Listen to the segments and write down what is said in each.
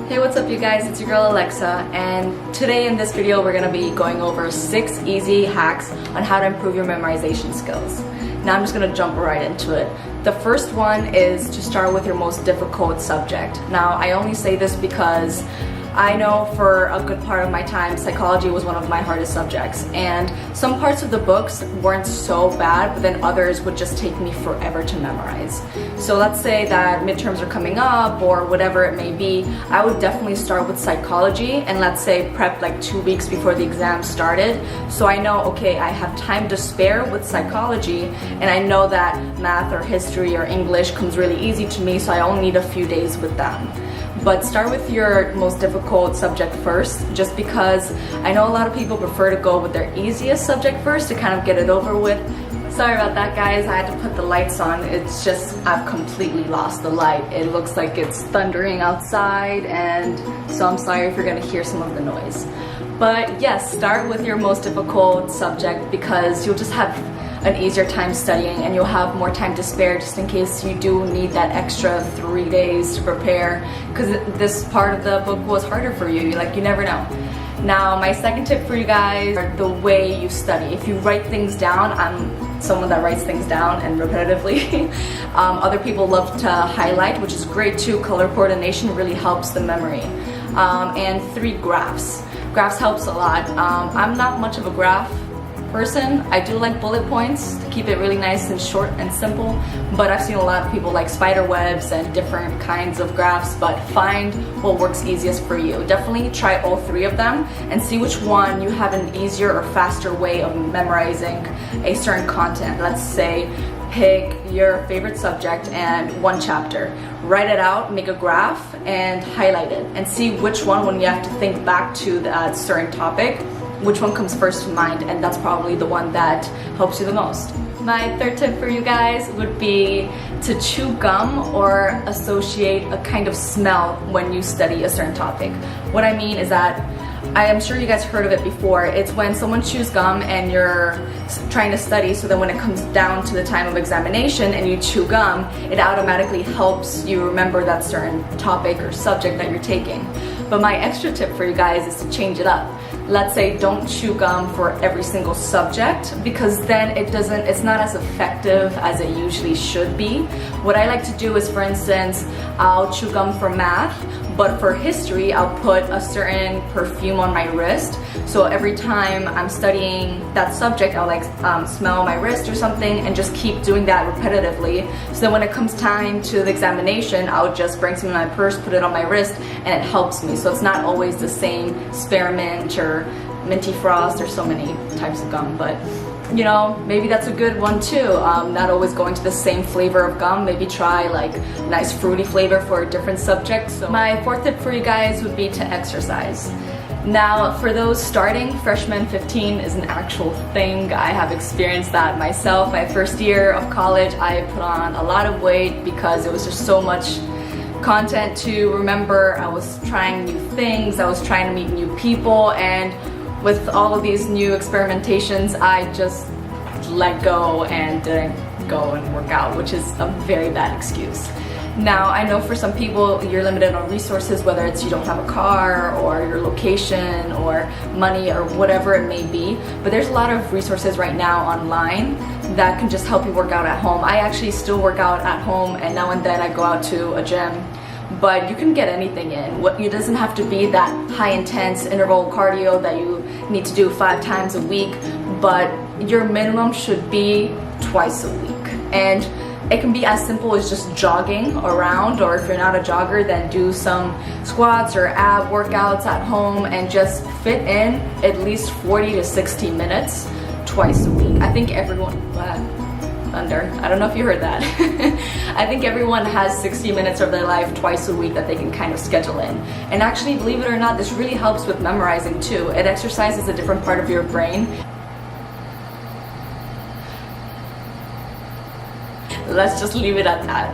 Hey, what's up you guys? It's your girl Alexa, and today in this video we're gonna be going over 6 easy hacks on how to improve your memorization skills. Now I'm just gonna jump right into it. The first one is to start with your most difficult subject. Now I only say this because I know for a good part of my time, psychology was one of my hardest subjects, and some parts of the books weren't so bad, but then others would just take me forever to memorize. So let's say that midterms are coming up or whatever it may be, I would definitely start with psychology and let's say prep like 2 weeks before the exam started. So I know, okay, I have time to spare with psychology, and I know that math or history or English comes really easy to me, so I only need a few days with them. But start with your most difficult subject first, just because I know a lot of people prefer to go with their easiest subject first to kind of get it over with. Sorry about that guys, I had to put the lights on. It's just, I've completely lost the light. It looks like it's thundering outside, and so I'm sorry if you're gonna hear some of the noise. But yes, start with your most difficult subject because you'll just have an easier time studying and you'll have more time to spare just in case you do need that extra 3 days to prepare, because this part of the book was harder for you. You never know. Now my second tip for you guys are the way you study. If you write things down, I'm someone that writes things down and repetitively. Other people love to highlight, which is great too. Color coordination really helps the memory. And 3, graphs. Graphs helps a lot. I'm not much of a graph person. I do like bullet points to keep it really nice and short and simple, but I've seen a lot of people like spider webs and different kinds of graphs, but find what works easiest for you. Definitely try all 3 of them and see which one you have an easier or faster way of memorizing a certain content. Let's say pick your favorite subject and 1 chapter. Write it out, make a graph, and highlight it, and see which one, when you have to think back to that certain topic, which one comes first to mind, and that's probably the one that helps you the most. My third tip for you guys would be to chew gum or associate a kind of smell when you study a certain topic. What I mean is that, I am sure you guys heard of it before, it's when someone chews gum and you're trying to study, so then when it comes down to the time of examination and you chew gum, it automatically helps you remember that certain topic or subject that you're taking. But my extra tip for you guys is to change it up. Let's say don't chew gum for every single subject, because then it's not as effective as it usually should be. What I like to do is, for instance, I'll chew gum for math, but for history I'll put a certain perfume on my wrist, so every time I'm studying that subject I'll smell my wrist or something and just keep doing that repetitively, so then when it comes time to the examination I'll just bring some in my purse, put it on my wrist, and it helps me. So it's not always the same spearmint or minty frost or so many types of gum, but you know, maybe that's a good one too. Not always going to the same flavor of gum. Maybe try like nice fruity flavor for a different subject. So my 4th tip for you guys would be to exercise. Now for those starting, freshman 15 is an actual thing. I have experienced that myself. My first year of college I put on a lot of weight because it was just so much content to remember. I was trying new things, I was trying to meet new people, and with all of these new experimentations I just let go and didn't go and work out, which is a very bad excuse. Now I know for some people you're limited on resources, whether it's you don't have a car or your location or money or whatever it may be, but there's a lot of resources right now online that can just help you work out at home. I actually still work out at home, and now and then I go out to a gym, but you can get anything in. It doesn't have to be that high intense interval cardio that you need to do 5 times a week, but your minimum should be twice a week. And it can be as simple as just jogging around, or if you're not a jogger, then do some squats or ab workouts at home and just fit in at least 40 to 60 minutes twice a week. I think everyone, thunder, I don't know if you heard that. I think everyone has 60 minutes of their life twice a week that they can kind of schedule in. And actually, believe it or not, this really helps with memorizing too. It exercises a different part of your brain. Let's just leave it at that.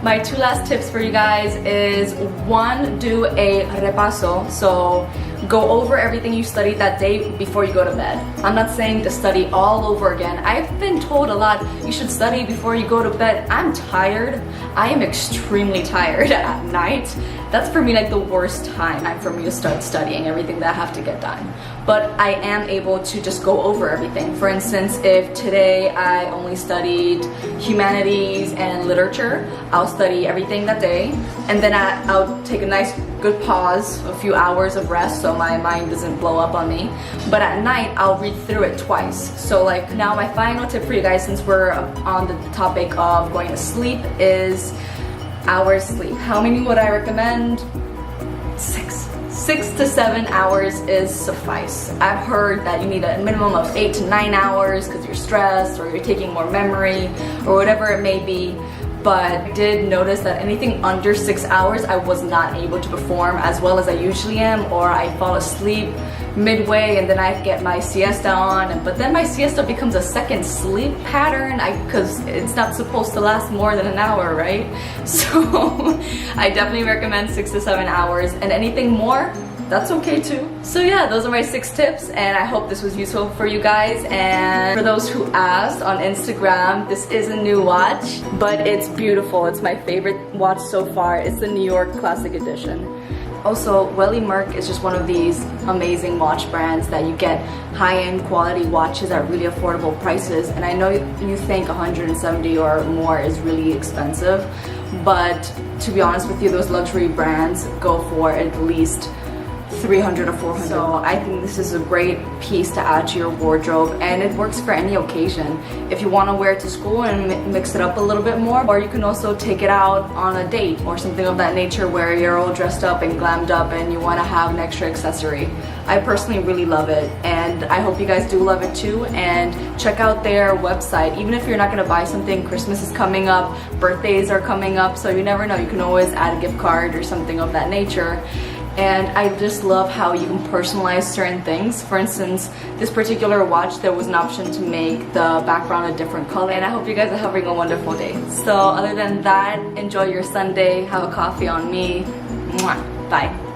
My 2 last tips for you guys is 1, do a repaso. So go over everything you studied that day before you go to bed. I'm not saying to study all over again. I've been told a lot, you should study before you go to bed. I'm tired. I am extremely tired at night, that's for me like the worst time for me to start studying everything that I have to get done. But I am able to just go over everything. For instance, if today I only studied humanities and literature, I'll study everything that day, and then I'll take a nice good pause, a few hours of rest so my mind doesn't blow up on me. But at night, I'll read through it twice. So like now my final tip for you guys, since we're on the topic of going to sleep, is hours sleep. How many would I recommend? 6 to 7 hours is suffice. I've heard that you need a minimum of 8 to 9 hours because you're stressed or you're taking more memory or whatever it may be. But I did notice that anything under 6 hours I was not able to perform as well as I usually am, or I fall asleep midway and then I get my siesta on, but then my siesta becomes a second sleep pattern because it's not supposed to last more than an hour, right? So I definitely recommend 6 to 7 hours, and anything more, that's okay too. So yeah, those are my 6 tips, and I hope this was useful for you guys. And for those who asked on Instagram, this is a new watch, but it's beautiful. It's my favorite watch so far. It's the New York Classic Edition. Also, Welly Merk is just one of these amazing watch brands that you get high-end quality watches at really affordable prices. And I know you think 170 or more is really expensive, but to be honest with you, those luxury brands go for at least 300 or 400. So I think this is a great piece to add to your wardrobe, and it works for any occasion. If you want to wear it to school and mix it up a little bit more, or you can also take it out on a date or something of that nature where you're all dressed up and glammed up and you want to have an extra accessory. I personally really love it, and I hope you guys do love it too. And check out their website. Even if you're not going to buy something, Christmas is coming up, birthdays are coming up, so you never know, you can always add a gift card or something of that nature. And I just love how you can personalize certain things. For instance, this particular watch, there was an option to make the background a different color. And I hope you guys are having a wonderful day. So other than that, enjoy your Sunday, have a coffee on me. Mwah. Bye.